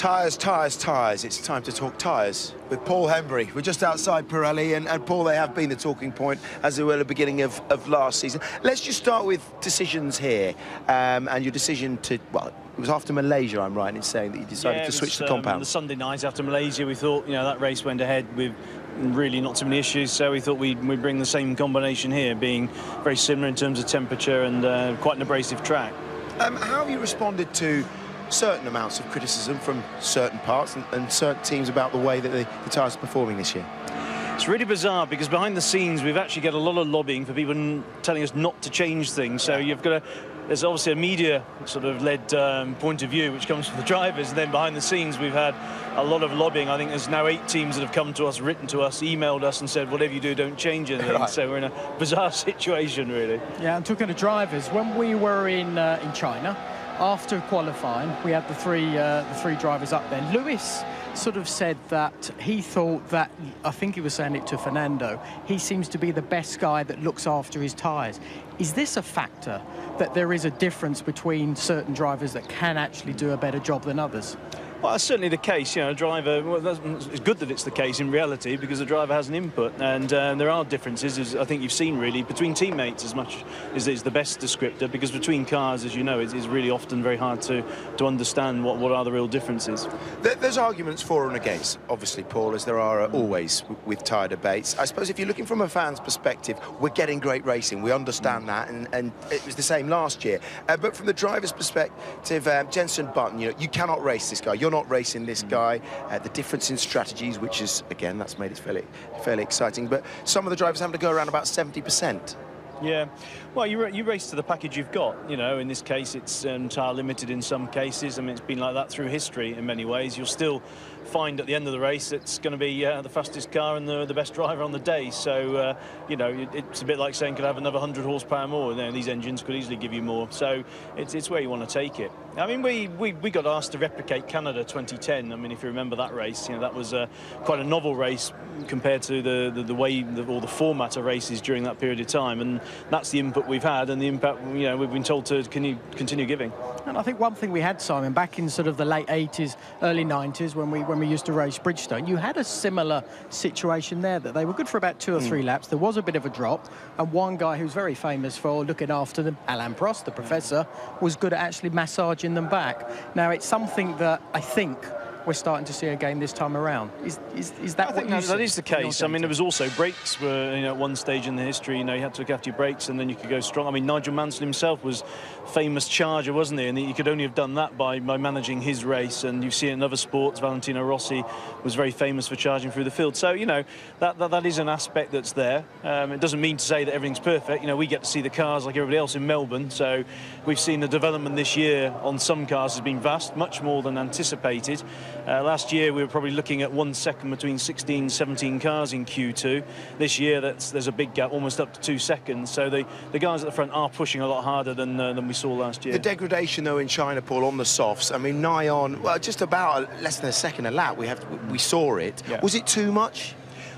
Tyres, tyres, tyres. It's time to talk tyres with Paul Hembury. We're just outside Pirelli, and Paul, they have been the talking point as they were at the beginning of last season. Let's just start with decisions here, and your decision to, well, it was after Malaysia, I'm right in saying, that you decided to switch the compound. The Sunday night after Malaysia, we thought, that race went ahead with really not too many issues, so we thought we'd bring the same combination here, being very similar in terms of temperature and quite an abrasive track. How have you responded to certain amounts of criticism from certain parts and certain teams about the way that the tyres are performing this year? It's really bizarre because behind the scenes we've actually got a lot of lobbying for people telling us not to change things. So there's obviously a media sort of led point of view which comes from the drivers, and then behind the scenes we've had a lot of lobbying. I think there's now 8 teams that have come to us, written to us, emailed us and said whatever you do, don't change anything. Right. So we're in a bizarre situation, really. Yeah, and talking to drivers, when we were in China, after qualifying, we had the three drivers up there. Lewis sort of said that he thought that, I think he was saying it to Fernando, he seems to be the best guy that looks after his tyres. Is this a factor, that there is a difference between certain drivers that can actually do a better job than others? Well, that's certainly the case. A driver, it's good that it's the case in reality, because the driver has an input, and there are differences, as I think you've seen, really, between teammates as much as is the best descriptor, because between cars, as you know, it's really often very hard to understand what are the real differences. There's arguments for and against, obviously, Paul, as there are always with tyre debates. I suppose if you're looking from a fan's perspective, we're getting great racing. We understand that, and it was the same last year. But from the driver's perspective, Jenson Button, you cannot race this guy. You're not racing this guy. The difference in strategies, which is, again, that's made it fairly exciting. But some of the drivers having to go around about 70%. Yeah, well, you race to the package you've got. In this case, it's tyre limited in some cases. I mean, it's been like that through history in many ways. You'll still find at the end of the race it's going to be the fastest car and the best driver on the day. So, it's a bit like saying, could I have another 100 horsepower more? These engines could easily give you more. So it's where you want to take it. I mean, we got asked to replicate Canada 2010. I mean, if you remember that race, that was quite a novel race compared to the way or the format of races during that period of time. And that's the input we've had, and the impact we've been told to continue giving. And I think one thing we had, Simon, back in sort of the late 80s, early 90s, when we used to race Bridgestone, you had a similar situation there, that they were good for about 2 or 3 laps. There was a bit of a drop, and one guy who's very famous for looking after them, Alain Prost, the professor, was good at actually massaging them back. Now, it's something that I think we're starting to see again this time around. Is that what you see? That is the case. I mean, there was also brakes were, at one stage in the history, you had to look after your brakes and then you could go strong. I mean, Nigel Mansell himself was famous charger, wasn't he? And you could only have done that by managing his race. And you see it in other sports. Valentino Rossi was very famous for charging through the field. So, that is an aspect that's there. It doesn't mean to say that everything's perfect. We get to see the cars like everybody else in Melbourne. So we've seen the development this year on some cars has been vast, much more than anticipated. Last year we were probably looking at 1 second between 16, 17 cars in Q2. This year there's a big gap, almost up to 2 seconds. So the guys at the front are pushing a lot harder than we saw last year. The degradation though in China, Paul, on the softs, I mean, nigh on, well, just about less than a second a lap. We saw it. Yeah. Was it too much?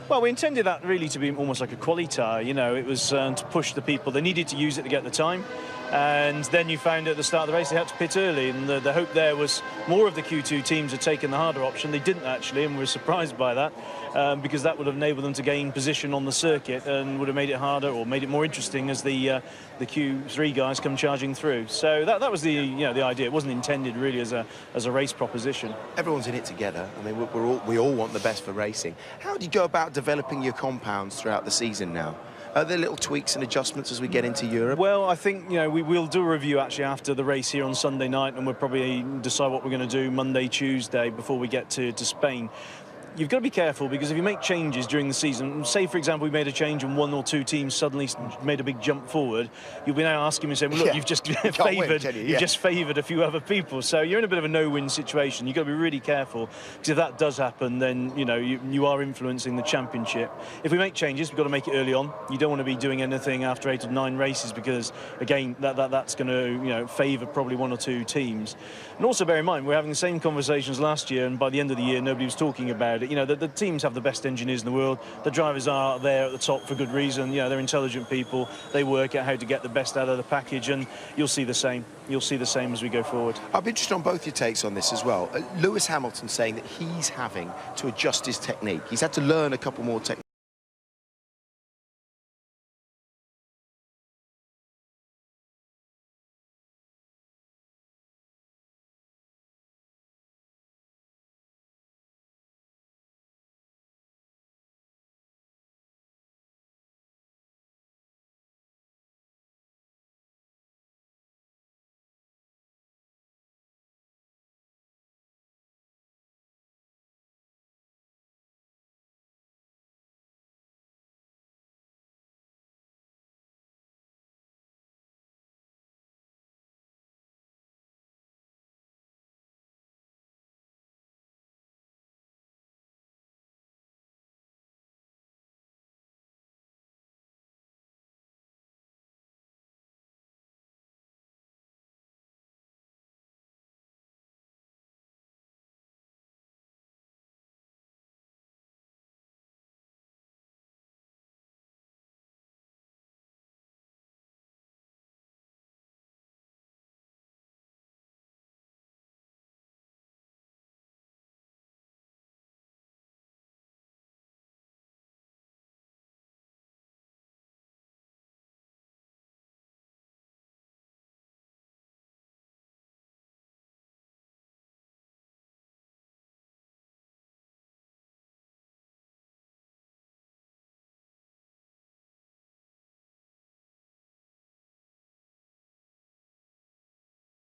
Well, we intended that really to be almost like a quali tyre. It was to push the people. They needed to use it to get the time. And then you found at the start of the race they had to pit early, and the hope there was more of the Q2 teams had taken the harder option. They didn't actually, and we were surprised by that, because that would have enabled them to gain position on the circuit and would have made it harder or made it more interesting as the Q3 guys come charging through. So that was the idea. It wasn't intended really as a race proposition. Everyone's in it together. I mean, we all want the best for racing. How do you go about developing your compounds throughout the season now? Are there little tweaks and adjustments as we get into Europe? Well, I think, we will do a review actually after the race here on Sunday night, and we'll probably decide what we're going to do Monday, Tuesday before we get to Spain. You've got to be careful, because if you make changes during the season, say for example we made a change and 1 or 2 teams suddenly made a big jump forward, you'll be now asking me saying, well, look, you've just just favoured a few other people, so you're in a bit of a no-win situation. You've got to be really careful, because if that does happen, then you are influencing the championship. If we make changes, we've got to make it early on. You don't want to be doing anything after 8 or 9 races, because again that's going to favour probably 1 or 2 teams. And also bear in mind, we're having the same conversations last year, and by the end of the year nobody was talking about it. You know, the teams have the best engineers in the world. The drivers are there at the top for good reason. You know, they're intelligent people. They work out how to get the best out of the package, and you'll see the same. You'll see the same as we go forward. I'll be interested on both your takes on this as well. Lewis Hamilton saying that he's having to adjust his technique. He's had to learn a couple more techniques